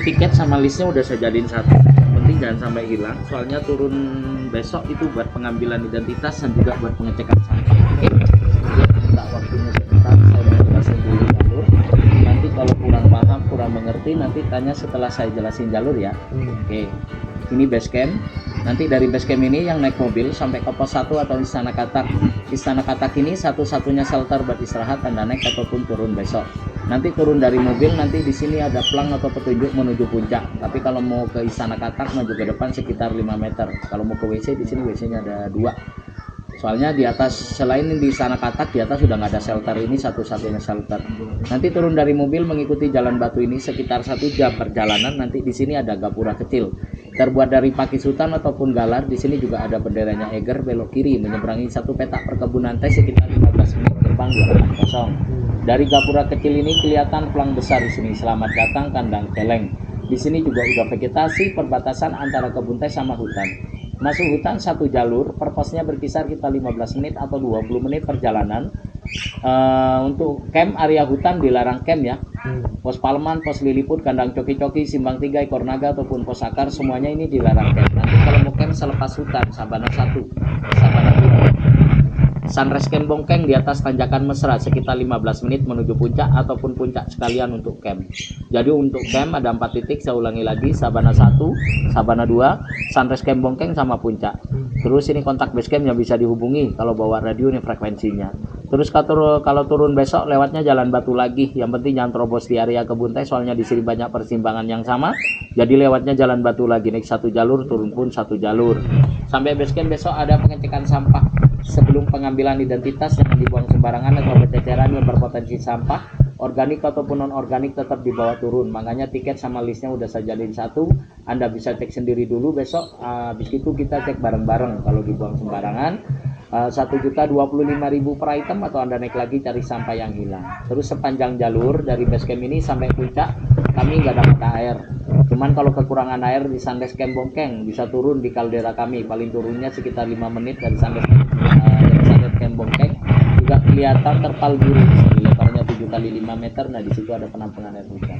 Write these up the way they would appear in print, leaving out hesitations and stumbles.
tiket sama listnya udah saya jadiin satu. Yang penting jangan sampai hilang. Soalnya turun besok itu buat pengambilan identitas dan juga buat pengecekan sampah. Oke. Minta waktunya sebentar. Saya mau jelasin dulu jalur. Nanti kalau kurang paham, kurang mengerti, nanti tanya setelah saya jelasin jalur ya. Oke. Ini base camp. Nanti dari base camp ini yang naik mobil sampai ke pos 1 atau Istana Katak. Istana Katak ini satu-satunya shelter buat istirahat Anda naik ataupun turun besok. Nanti turun dari mobil, nanti di sini ada plang atau petunjuk menuju puncak. Tapi kalau mau ke Istana Katak maju ke depan sekitar 5 meter. Kalau mau ke WC di sini WC-nya ada 2. Soalnya di atas, selain di Istana Katak, di atas sudah nggak ada shelter, ini satu-satunya shelter. Nanti turun dari mobil mengikuti jalan batu ini sekitar 1 jam perjalanan. Nanti di sini ada gapura kecil terbuat dari pakis hutan ataupun galar. Di sini juga ada benderanya Eger, belok kiri menyeberangi satu petak perkebunan teh sekitar 15 menit, gerbang 280. Dari gapura kecil ini kelihatan plang besar di sini, selamat datang kandang celeng. Di sini juga udah vegetasi perbatasan antara kebun teh sama hutan. Masuk hutan 1 jalur, per posnya berkisar kita 15 menit atau 20 menit perjalanan. Untuk camp area hutan dilarang camp ya. Pos Palman, pos Liliput, kandang coki-coki, Simbang 3, ekor naga ataupun pos akar, semuanya ini dilarang camp. Nanti kalau mau camp selepas hutan, Sabana 1, Sabana 2, Sunrise Camp Bongkeng di atas tanjakan Mesra sekitar 15 menit menuju puncak ataupun puncak sekalian untuk camp. Jadi untuk camp ada 4 titik, saya ulangi lagi, Sabana 1, Sabana 2, Sunrise Camp Bongkeng sama puncak. Terus ini kontak base camp yang bisa dihubungi kalau bawa radio ini frekuensinya. Terus kalau turun besok lewatnya jalan batu lagi. Yang penting jangan terobos di area kebun teh, soalnya di sini banyak persimpangan yang sama. Jadi lewatnya jalan batu lagi, naik 1 jalur, turun pun 1 jalur. Sampai base camp besok ada pengecekan sampah. Sebelum pengambilan identitas jangan dibuang sembarangan atau berceceran yang berpotensi sampah. Organik ataupun non organik tetap dibawa turun. Makanya tiket sama listnya udah saya jadiin satu. Anda bisa cek sendiri dulu besok. Habis itu kita cek bareng-bareng kalau dibuang sembarangan. 1.025.000 per item atau Anda naik lagi cari sampah yang hilang. Terus sepanjang jalur dari base camp ini sampai puncak kami nggak ada mata air. Cuman kalau kekurangan air di Sunrise Camp Bongkeng bisa turun di kaldera kami. Paling turunnya sekitar 5 menit dari Sunrise Camp Bongkeng. Juga kelihatan terpal biru. Lebarnya 7 kali 5 meter. Nah di situ ada penampungan air hujan.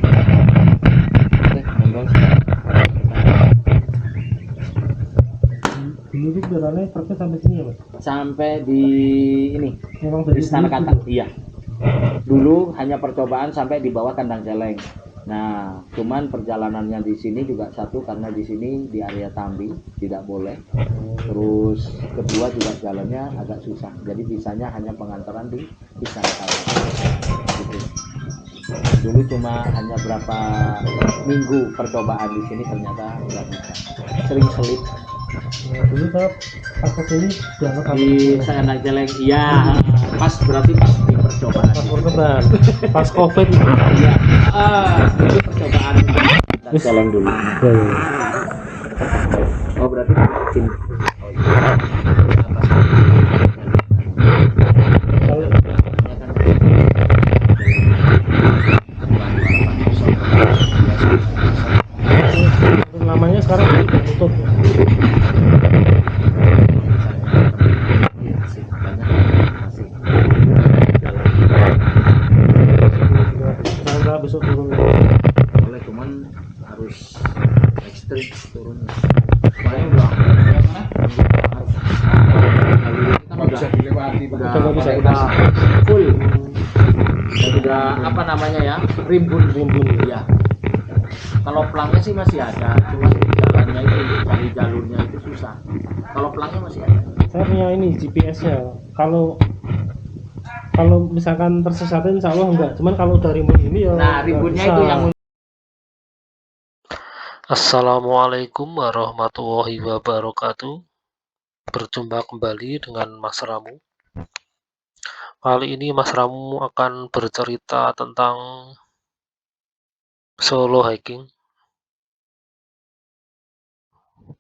Oke, monggo. Dulu tuh jalannya truknya sampai sini ya, Mas? Sampai di ini. Memang Di Istana Katak. Iya. Dulu hanya percobaan sampai di bawah kandang celeng. Nah, cuman perjalanannya di sini juga satu karena di sini di area Tambi tidak boleh. Terus kedua juga jalannya agak susah. Jadi bisanya hanya pengantaran di Istana Katak. Gitu. Dulu cuma hanya berapa minggu percobaan di sini ternyata nggak bisa. Sering selip. Nah, dulu saya pas kesini dianggap Di kandang celeng. Iya, pas berarti pas di percobaan. pas percobaan, pas COVID itu. Iya. Itu percobaan jalan dulu. Oh berarti sini. Kalau namanya sekarang tutup. Saya besok turun. Boleh, cuman harus ekstrim turun. Soalnya udah nggak bisa dilewati, udah full. Udah apa namanya ya, rimbun ya. Kalau pelangnya sih masih ada, cuma jalannya itu cari jalurnya itu susah. Kalau pelangnya masih ada. Saya punya ini GPS-nya. Kalau misalkan tersesat insya Allah enggak. Cuman kalau udah rimbun ini ya. Nah rimbunnya itu yang. Assalamualaikum warahmatullahi wabarakatuh. Berjumpa kembali dengan Mas Ramu. Kali ini Mas Ramu akan bercerita tentang solo hiking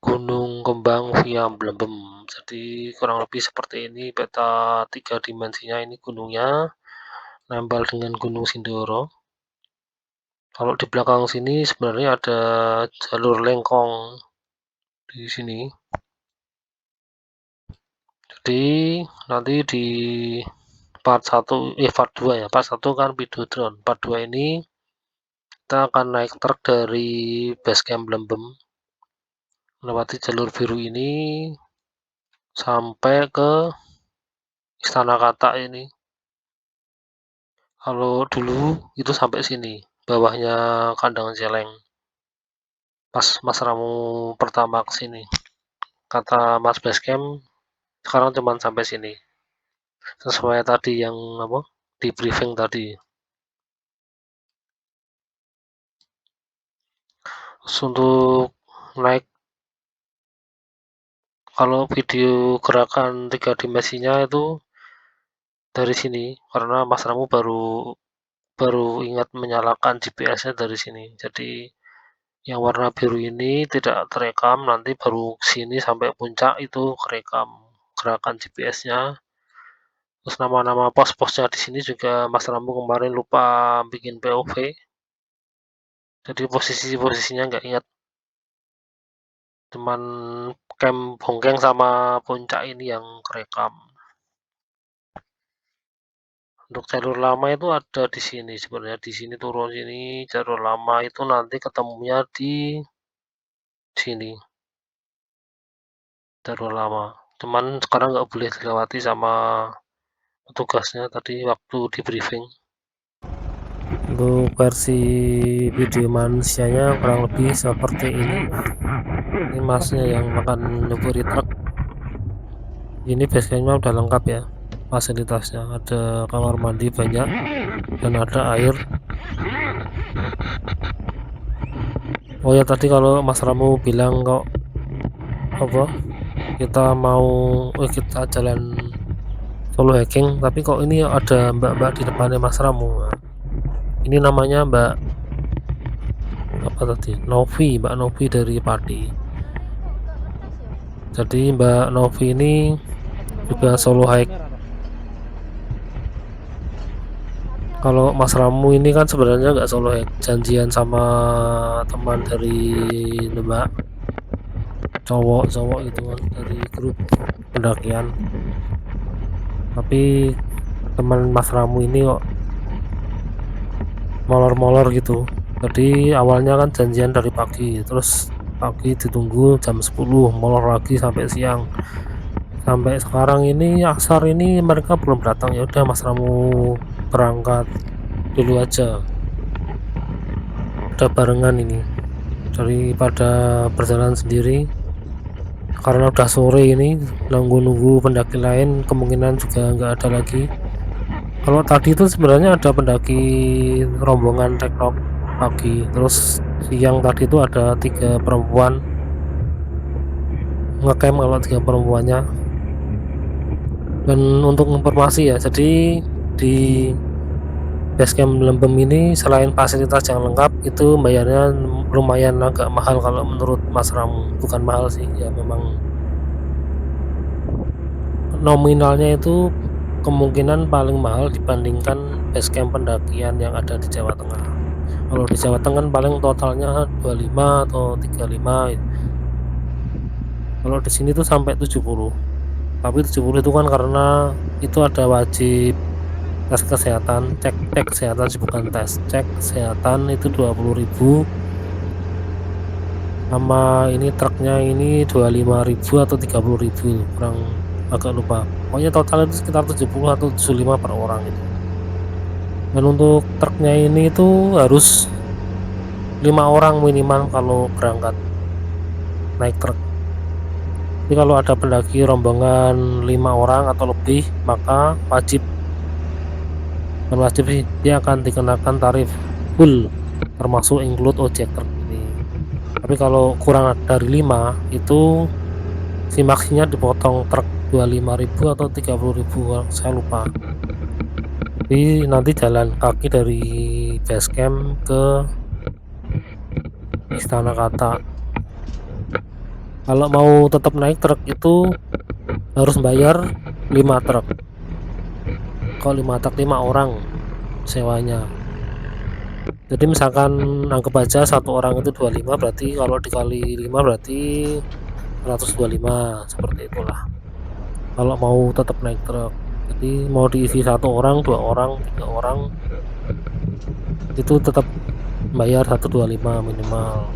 Gunung Kembang via Blembem. Jadi kurang lebih seperti ini peta 3 dimensinya. Ini gunungnya nempel dengan Gunung Sindoro. Kalau di belakang sini sebenarnya ada jalur lengkong di sini. Jadi nanti di part 1 part 2 ya. Part 1 kan video drone. Part 2 ini kita akan naik truk dari base camp Blembem, melewati jalur biru ini sampai ke Istana Katak ini. Kalau dulu itu sampai sini, bawahnya kandang celeng. Pas Mas Ramu pertama ke sini, kata Mas Basecamp, sekarang cuman sampai sini. Sesuai tadi yang di briefing tadi. Terus untuk naik, kalau video gerakan 3 dimensinya itu dari sini, karena Mas Ramu baru ingat menyalakan GPS-nya dari sini. Jadi yang warna biru ini tidak terekam, nanti baru sini sampai puncak itu kerekam gerakan GPS-nya. Terus nama-nama pos-posnya di sini juga Mas Ramu kemarin lupa bikin POV. Jadi posisi-posisinya nggak ingat. Cuman camp Bongkeng sama puncak ini yang kerekam. Untuk jalur lama itu ada di sini sebenarnya, di sini turun sini, jalur lama itu nanti ketemunya di sini. Jalur lama. Cuman sekarang nggak boleh dilewati sama petugasnya tadi waktu di briefing. Untuk versi video manusianya kurang lebih seperti ini. Ini masnya yang makan nyupiri truk. Ini basecampnya udah lengkap ya fasilitasnya, ada kamar mandi banyak dan ada air. Oh ya, tadi kalau Mas Ramu bilang kok kita jalan solo hiking, tapi kok ini ada mbak-mbak di depannya Mas Ramu. Ini namanya Mbak Mbak Novi dari Pati. Jadi Mbak Novi ini juga solo hike. Kalau Mas Ramu ini kan sebenarnya nggak solo hike, janjian sama teman dari Mbak, cowok gitu kan, dari grup pendakian. Tapi teman Mas Ramu ini kok molor-molor gitu. Jadi awalnya kan janjian dari pagi, terus pagi ditunggu jam 10, molor lagi sampai siang. Sampai sekarang ini asar ini mereka belum datang. Ya udah Mas Ramu berangkat dulu aja. Udah barengan ini daripada berjalan sendiri, karena udah sore ini, nunggu pendaki lain kemungkinan juga nggak ada lagi. Kalau tadi itu sebenarnya ada pendaki rombongan teknok pagi, terus siang tadi itu ada 3 perempuan ngecamp, kalau 3 perempuannya. Dan untuk informasi ya, jadi di basecamp Blembem ini selain fasilitas yang lengkap, itu bayarnya lumayan agak mahal kalau menurut Mas Ramu. Bukan mahal sih, ya memang nominalnya itu kemungkinan paling mahal dibandingkan basecamp pendakian yang ada di Jawa Tengah. Kalau di Jawa Tengah paling totalnya 25 atau 35. Kalau di sini tuh sampai 70. Tapi 70 itu kan karena itu ada wajib tes kesehatan, cek kesehatan sih, bukan tes, cek kesehatan itu 20.000. Sama ini truknya ini 25.000 atau 30.000, kurang agak lupa. Pokoknya total itu sekitar 70 atau 75 per orang itu. Dan untuk truknya ini itu harus 5 orang minimal kalau berangkat naik truk. Jadi kalau ada pendaki rombongan 5 orang atau lebih, maka wajib sih, dia akan dikenakan tarif full termasuk include ojek truk ini. Tapi kalau kurang dari 5 itu simaksinya dipotong truk 25.000 atau 30.000, saya lupa. Jadi nanti jalan kaki dari basecamp ke Istana Katak. Kalau mau tetap naik truk itu harus bayar 5 truk. Kalau 5 truk 5 orang sewanya. Jadi misalkan anggap aja 1 orang itu 25, berarti kalau dikali 5 berarti 125, seperti itulah. Kalau mau tetap naik truk. Jadi mau diisi 1 orang, 2 orang, 3 orang, itu tetap bayar 125 minimal.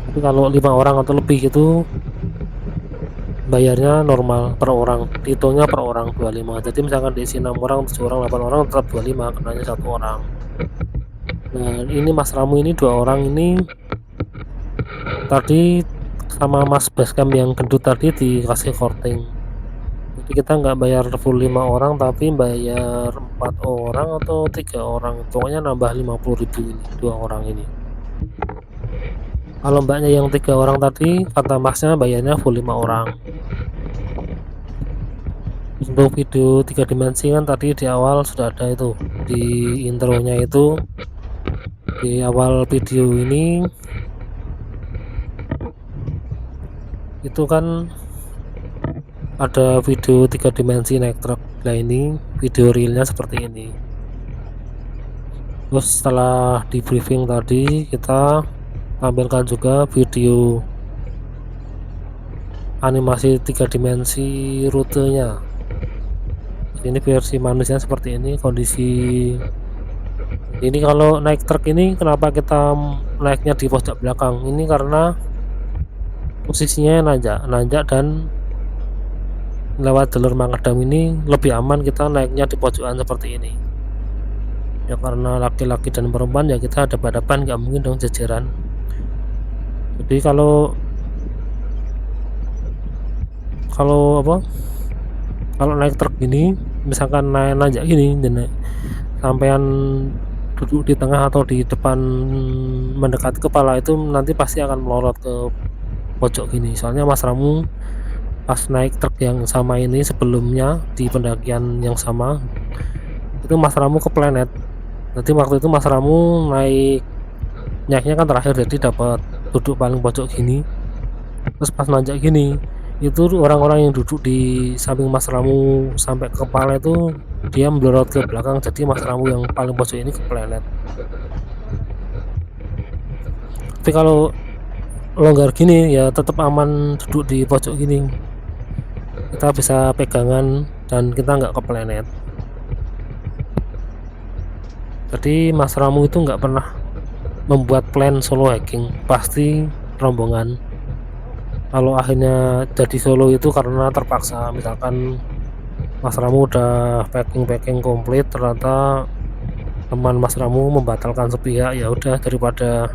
Tapi kalau 5 orang atau lebih itu bayarnya normal per orang, dihitungnya per orang 25. Jadi misalkan diisi 6 orang, 7 orang, 8 orang tetap 25 kenanya 1 orang. Nah, ini Mas Ramu ini 2 orang ini tadi sama Mas Basecamp yang gendut tadi dikasih korting. Jadi kita nggak bayar full 5 orang tapi bayar 4 orang atau 3 orang, pokoknya nambah 50.000 ini 2 orang ini. Kalau Mbaknya yang 3 orang tadi kata Masnya bayarnya full 5 orang. Untuk video 3 dimensi kan tadi di awal sudah ada itu, di intronya itu, di awal video ini itu kan ada video 3 dimensi naik truk. Nah, ini video realnya seperti ini. Terus setelah di briefing tadi kita tampilkan juga video animasi 3 dimensi rutenya. Ini versi manusia seperti ini kondisi. Ini kalau naik truk ini kenapa kita naiknya di pojok belakang? Ini karena posisinya nanjak dan lewat jalur makadam ini lebih aman kita naiknya di pojokan seperti ini. Ya karena laki-laki dan perempuan ya kita hadapan-hadapan, nggak mungkin dong jajaran. Jadi kalau naik truk gini misalkan nanjak gini sampean duduk di tengah atau di depan mendekati kepala itu nanti pasti akan melorot ke pojok gini. Soalnya Mas Ramu pas naik truk yang sama ini sebelumnya di pendakian yang sama itu Mas Ramu ke planet. Jadi waktu itu Mas Ramu naiknya kan terakhir, jadi dapat duduk paling pojok gini. Terus pas nanjak gini itu orang-orang yang duduk di samping Mas Ramu sampai ke kepala itu dia melorot ke belakang, jadi Mas Ramu yang paling pojok ini ke planet. Tapi kalau longgar gini ya tetap aman duduk di pojok gini, kita bisa pegangan dan kita nggak ke planet. Jadi Mas Ramu itu nggak pernah membuat plan solo hiking, pasti rombongan. Kalau akhirnya jadi solo itu karena terpaksa, misalkan Mas Ramu udah packing komplit, ternyata teman Mas Ramu membatalkan sepihak, ya udah daripada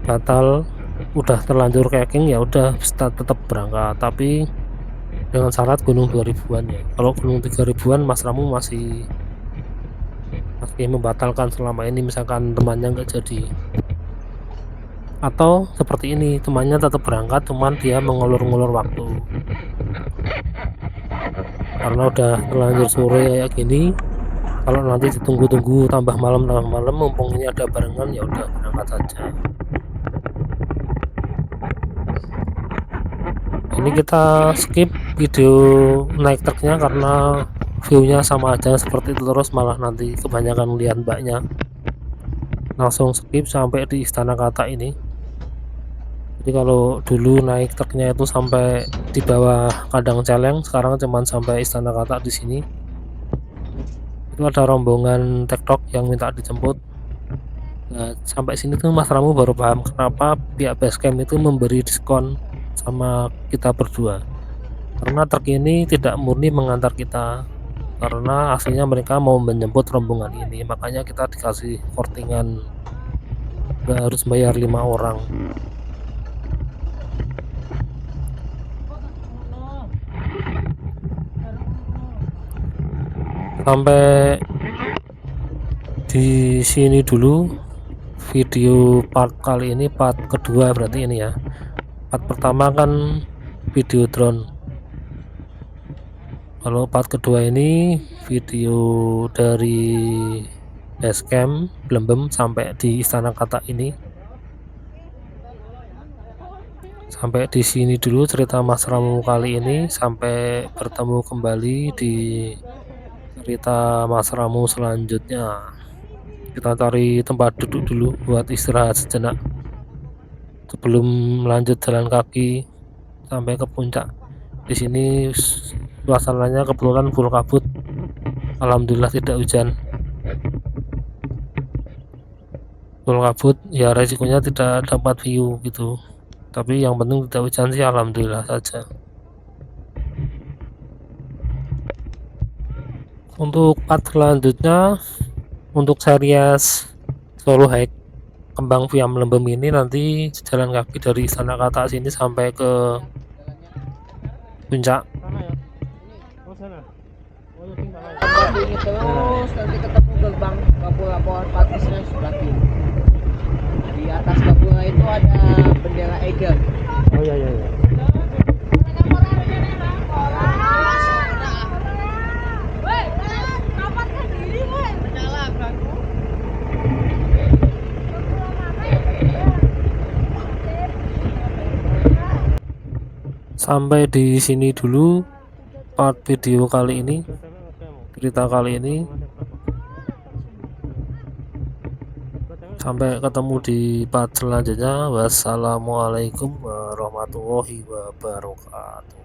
batal udah terlanjur packing ya udah tetap berangkat, tapi dengan syarat gunung 2000-an ya. Kalau gunung 3000-an Mas Ramu masih membatalkan selama ini, misalkan temannya nggak jadi. Atau seperti ini, temannya tetap berangkat cuman dia mengulur-ngulur waktu karena udah terlanjur sore kayak gini. Kalau nanti ditunggu-tunggu tambah malam mumpung ini ada barengan ya udah berangkat saja. Ini kita skip video naik truknya karena view-nya sama aja seperti itu terus, malah nanti kebanyakan lihat Mbaknya. Langsung skip sampai di Istana Kata ini. Jadi kalau dulu naik truknya itu sampai di bawah Kandang Celeng, sekarang cuman sampai Istana Kata di sini. Itu ada rombongan tektok yang minta dijemput. Nah, sampai sini tuh Mas Ramu baru paham kenapa pihak Basecamp itu memberi diskon sama kita berdua. Karena truk ini tidak murni mengantar kita, karena aslinya mereka mau menjemput rombongan ini, makanya kita dikasih kortingan nggak harus bayar 5 orang. Sampai di sini dulu video part kali ini, part kedua berarti ini ya. Part pertama kan video drone, kalau part kedua ini video dari Basecamp Blembem sampai di Istana Kata ini. Sampai di sini dulu cerita Mas Ramu kali ini, sampai bertemu kembali di cerita Mas Ramu selanjutnya. Kita cari tempat duduk dulu buat istirahat sejenak sebelum lanjut jalan kaki sampai ke puncak. Di sini suasananya kebetulan full kabut, alhamdulillah tidak hujan. full kabut ya resikonya tidak dapat view gitu, tapi yang penting tidak hujan sih alhamdulillah saja. Untuk part selanjutnya untuk series solo hike kembang via Mlembem ini nanti jalan kaki dari Istana Kata sini sampai ke puncak. Batu ini terus nanti ketemu gerbang Gapura Patisnya sebelah kiri. Di atas Gapura itu ada bendera Eger. Oh iya iya iya. Sampai di sini dulu part video kali ini, cerita kali ini. Sampai ketemu di part selanjutnya. Wassalamualaikum warahmatullahi wabarakatuh.